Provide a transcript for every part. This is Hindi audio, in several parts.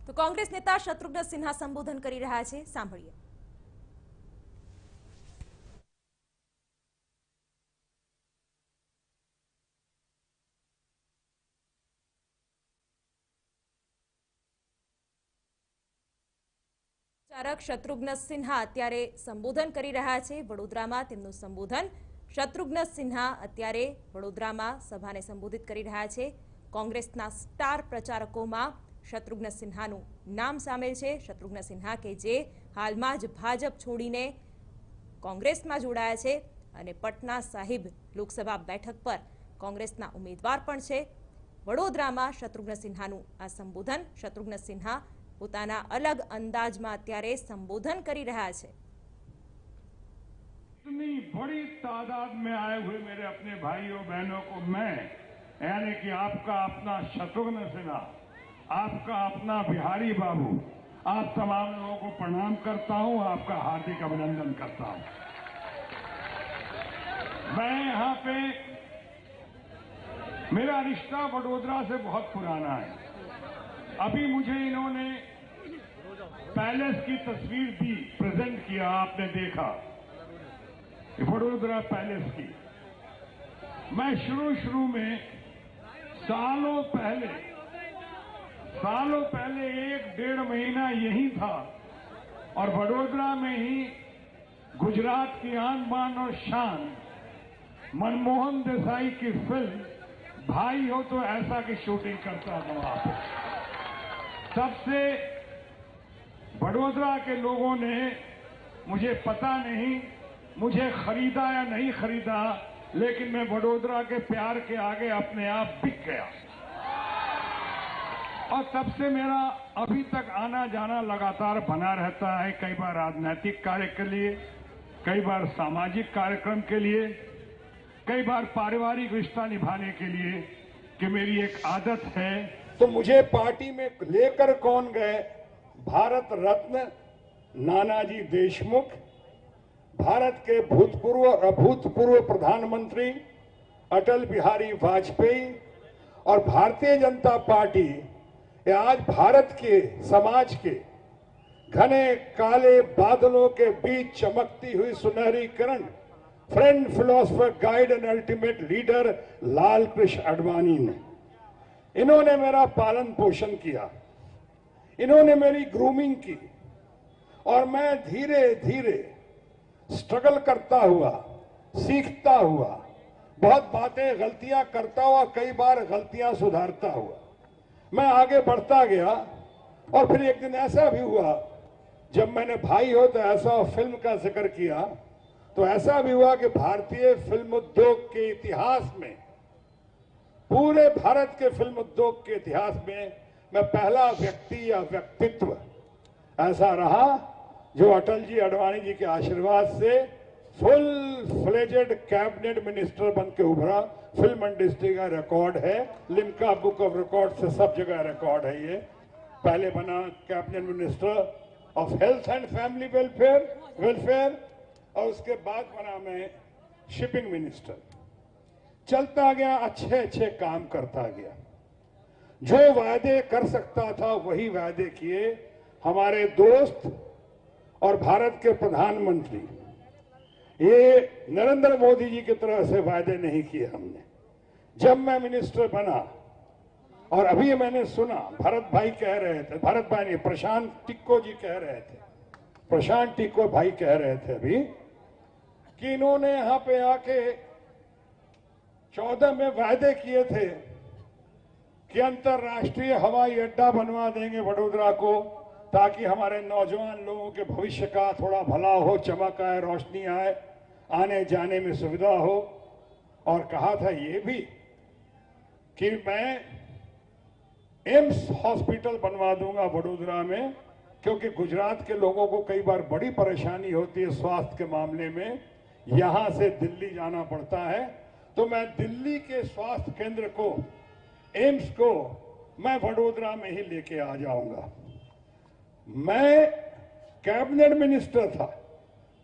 તો કોંગ્રેસ નેતા શત્રુઘ્ન સિન્હા સંબોધન કરી રહ્યા છે, સાંભળીએ. શત્રુઘ્ન સિન્હા અત્યારે સંબોધન કરી રહ્યા છે વડોદરામાં. તેમનું સંબોધન શત્રુઘ્ન સિન્હા અત્યારે વડોદરામાં સભાને સંબોધિત કરી રહ્યા છે. કોંગ્રેસના સ્ટાર પ્રચારકોમાં શત્રુઘ્ન સિન્હાનું નામ સામેલ છે. શત્રુઘ્ન સિન્હા કે જે હાલમાં જ ભાજપ છોડીને કોંગ્રેસમાં જોડાયા છે અને પટના સાહિબ લોકસભા બેઠક પર કોંગ્રેસના ઉમેદવાર પણ છે. વડોદરામાં શત્રુઘ્ન સિન્હાનું આ સંબોધન. શત્રુઘ્ન સિન્હા પોતાના अलग अंदाज में अत्यारे संबोधन करी रहा है. इतनी बड़ी तादाद में आए हुए मेरे अपने भाइयों बहनों को मैं यानी कि आपका अपना शत्रुघ्न सिन्हा, आपका अपना बिहारी बाबू, आप तमाम लोगों को प्रणाम करता हूं, आपका हार्दिक अभिनंदन करता हूं. मैं यहां पे मेरा रिश्ता वडोदरा से बहुत पुराना है. अभी मुझे इन्होंने पैलेस की तस्वीर दी, प्रेजेंट किया, आपने देखा वडोदरा पैलेस की. मैं शुरू में सालों पहले 1-1.5 महीना यही था और वडोदरा में ही गुजरात की आन बान और शान मनमोहन देसाई की फिल्म भाई हो तो ऐसा की शूटिंग करता था वहां पर. सबसे वडोदरा के लोगों ने मुझे पता नहीं मुझे खरीदा या नहीं खरीदा, लेकिन मैं वडोदरा के प्यार के आगे अपने आप बिक गया और तब से मेरा अभी तक आना जाना लगातार बना रहता है. कई बार राजनीतिक कार्य के लिए, कई बार सामाजिक कार्यक्रम के लिए, कई बार पारिवारिक रिश्ता निभाने के लिए, कि मेरी एक आदत है. तो मुझे पार्टी में लेकर कौन गए? भारत रत्न नानाजी देशमुख, भारत के भूतपूर्व और अभूतपूर्व प्रधानमंत्री अटल बिहारी वाजपेयी और भारतीय जनता पार्टी आज भारत के समाज के घने काले बादलों के बीच चमकती हुई सुनहरी किरण, friend, philosopher, guide and ultimate leader Lal Krishna Advani ने, इन्होंने मेरा पालन पोषण किया, इन्होंने मेरी ग्रूमिंग की और मैं धीरे धीरे स्ट्रगल करता हुआ, सीखता हुआ, बहुत बातें गलतियां करता हुआ, कई बार गलतियां सुधारता हुआ मैं आगे बढ़ता गया. और फिर एक दिन ऐसा भी हुआ जब मैंने भाई हो तो ऐसा फिल्म का जिक्र किया, तो ऐसा भी हुआ कि भारतीय फिल्म उद्योग के इतिहास में, पूरे भारत के फिल्म उद्योग के इतिहास में मैं पहला व्यक्ति या व्यक्तित्व ऐसा रहा जो अटल जी आडवाणी जी के आशीर्वाद से फुल फ्लेजेड कैबिनेट मिनिस्टर बन के उभरा. फिल्म इंडस्ट्री का रिकॉर्ड है, लिम्का बुक ऑफ रिकॉर्ड से सब जगह रिकॉर्ड है. ये पहले बना cabinet minister of health and family welfare और उसके बाद बना मैं शिपिंग मिनिस्टर. चलता गया, अच्छे काम करता गया. जो वादे कर सकता था वही वादे किए. हमारे दोस्त और भारत के प्रधानमंत्री ये नरेंद्र मोदी जी की तरह से वादे नहीं किए हमने. जब मैं मिनिस्टर बना और अभी मैंने सुना भरत भाई कह रहे थे, भरत भाई नहीं, प्रशांत टिक्को जी कह रहे थे, प्रशांत टिक्को भाई कह रहे थे अभी कि इन्होंने यहां पे आके 14 में वादे किए थे कि अंतरराष्ट्रीय हवाई अड्डा बनवा देंगे वडोदरा को, ताकि हमारे नौजवान लोगों के भविष्य का थोड़ा भला हो, चमक आए, रोशनी आए, आने जाने में सुविधा हो. और कहा था ये भी कि मैं एम्स हॉस्पिटल बनवा दूंगा वडोदरा में, क्योंकि गुजरात के लोगों को कई बार बड़ी परेशानी होती है स्वास्थ्य के मामले में, यहां से दिल्ली जाना पड़ता है. तो मैं दिल्ली के स्वास्थ्य केंद्र को, एम्स को मैं वडोदरा में ही लेके आ जाऊंगा. मैं कैबिनेट मिनिस्टर था,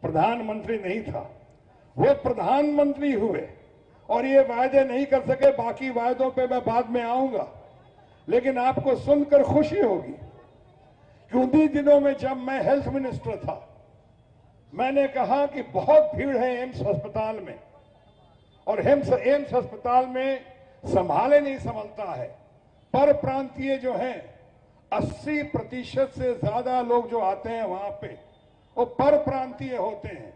प्रधानमंत्री नहीं था. वो प्रधानमंत्री हुए और ये वायदे नहीं कर सके. बाकी वायदों पे मैं बाद में आऊंगा, लेकिन आपको सुनकर खुशी होगी कि उन्हीं दिनों में जब मैं हेल्थ मिनिस्टर था, मैंने कहा कि बहुत भीड़ है एम्स अस्पताल में और एम्स अस्पताल में संभाले नहीं संभलता है। पर प्रांतीय जो हैं 80% से ज्यादा लोग जो आते हैं वहां पे वो पर प्रांतीय होते हैं।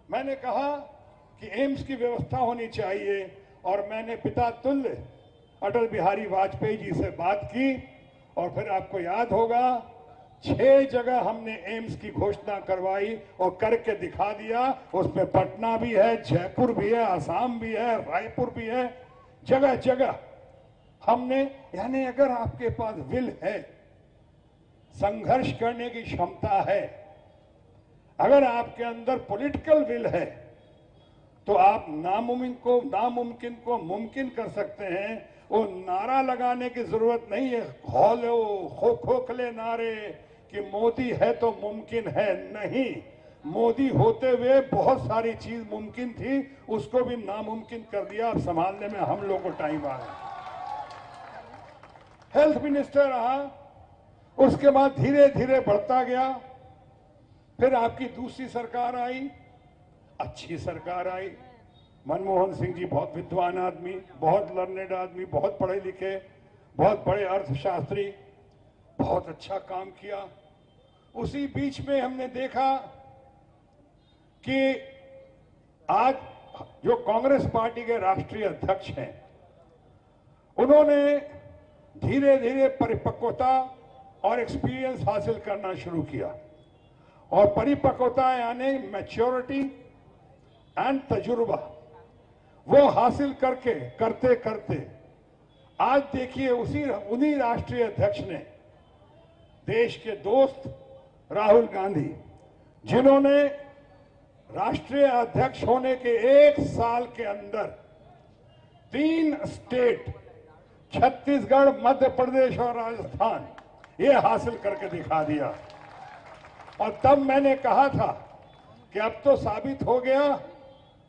मैंने कहा कि एम्स की व्यवस्था होनी चाहिए और मैंने पिता तुल्य अटल बिहारी वाजपेयी जी से बात की और फिर आपको याद होगा 6 जगह हमने एम्स की घोषणा करवाई और करके दिखा दिया। उसमें पटना भी है, जयपुर भी है, असम भी है, रायपुर भी है, जगह जगह हमने, यानी अगर आपके पास विल है, संघर्ष करने की क्षमता है, अगर आपके अंदर पॉलिटिकल विल है, तो आप नामुमकिन को मुमकिन कर सकते हैं। वो नारा लगाने की जरूरत नहीं है, खोखले नारे कि मोदी है तो मुमकिन है, नहीं। मोदी होते हुए बहुत सारी चीज मुमकिन थी, उसको भी नामुमकिन कर दिया। अब संभालने में हम लोग को टाइम आ गया। हेल्थ मिनिस्टर रहा, उसके बाद धीरे धीरे बढ़ता गया। फिर आपकी दूसरी सरकार आई, अच्छी सरकार आई। मनमोहन सिंह जी बहुत विद्वान आदमी, बहुत लर्नेड आदमी, बहुत पढ़े लिखे, बहुत बड़े अर्थशास्त्री, बहुत अच्छा काम किया। उसी बीच में हमने देखा कि आज जो कांग्रेस पार्टी के राष्ट्रीय अध्यक्ष हैं, उन्होंने धीरे धीरे परिपक्वता और एक्सपीरियंस हासिल करना शुरू किया। और परिपक्वता यानी मैच्योरिटी एंड तजुर्बा, वो हासिल करते करते आज देखिए उन्हीं राष्ट्रीय अध्यक्ष ने देश के दोस्त राहुल गांधी, जिन्होंने राष्ट्रीय अध्यक्ष होने के 1 साल के अंदर 3 स्टेट, छत्तीसगढ़, मध्य प्रदेश और राजस्थान, ये हासिल करके दिखा दिया। और तब मैंने कहा था कि अब तो साबित हो गया,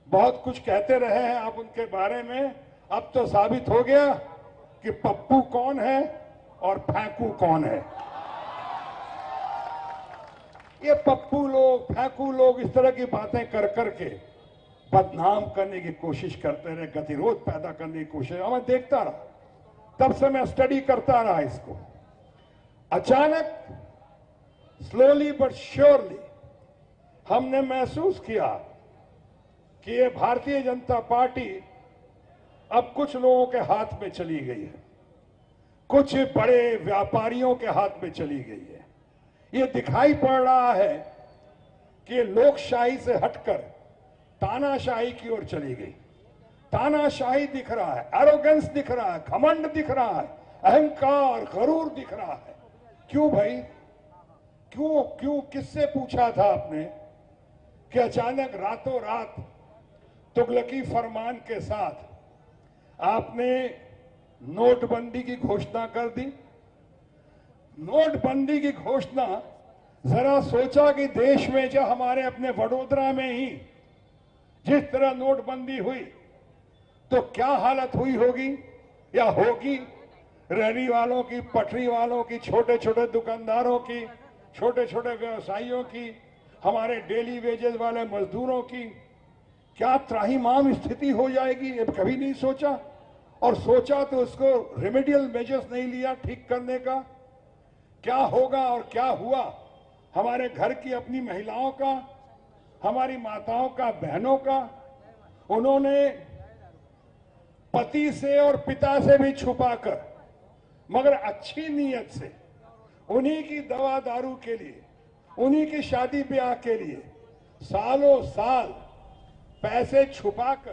बहुत कुछ कहते रहे हैं आप उनके बारे में, अब तो साबित हो गया कि पप्पू कौन है और फेंकू कौन है। ये पप्पू लोग, फेंकू लोग इस तरह की बातें कर करके बदनाम करने की कोशिश करते रहे, गतिरोध पैदा करने की कोशिश। मैं देखता रहा, तब से मैं स्टडी करता रहा इसको। अचानक स्लोली बट श्योरली हमने महसूस किया कि ये भारतीय जनता पार्टी अब कुछ लोगों के हाथ में चली गई है, कुछ बड़े व्यापारियों के हाथ में चली गई है। ये दिखाई पड़ रहा है कि लोकशाही से हटकर तानाशाही की ओर चली गई। तानाशाही दिख रहा है, एरोगेंस दिख रहा है, घमंड दिख रहा है, अहंकार, गरूर दिख रहा है। क्यों भाई, क्यों किससे पूछा था आपने कि अचानक रातों रात तुगलकी फरमान के साथ आपने नोटबंदी की घोषणा कर दी? नोटबंदी की घोषणा, जरा सोचा कि देश में जो हमारे अपने वडोदरा में ही जिस तरह नोटबंदी हुई तो क्या हालत हुई होगी या होगी रेहड़ी वालों की, पटरी वालों की, छोटे छोटे दुकानदारों की, छोटे छोटे व्यवसायियों की, हमारे डेली वेजेस वाले मजदूरों की। क्या त्राहिमाम स्थिति हो जाएगी, ये कभी नहीं सोचा। और सोचा तो उसको रेमेडियल मेजर्स नहीं लिया ठीक करने का। क्या होगा और क्या हुआ हमारे घर की अपनी महिलाओं का, हमारी माताओं का, बहनों का। उन्होंने पति से और पिता से भी छुपाकर, मगर अच्छी नीयत से, उन्हीं की दवा दारू के लिए, उन्हीं की शादी ब्याह के लिए सालों साल पैसे छुपाकर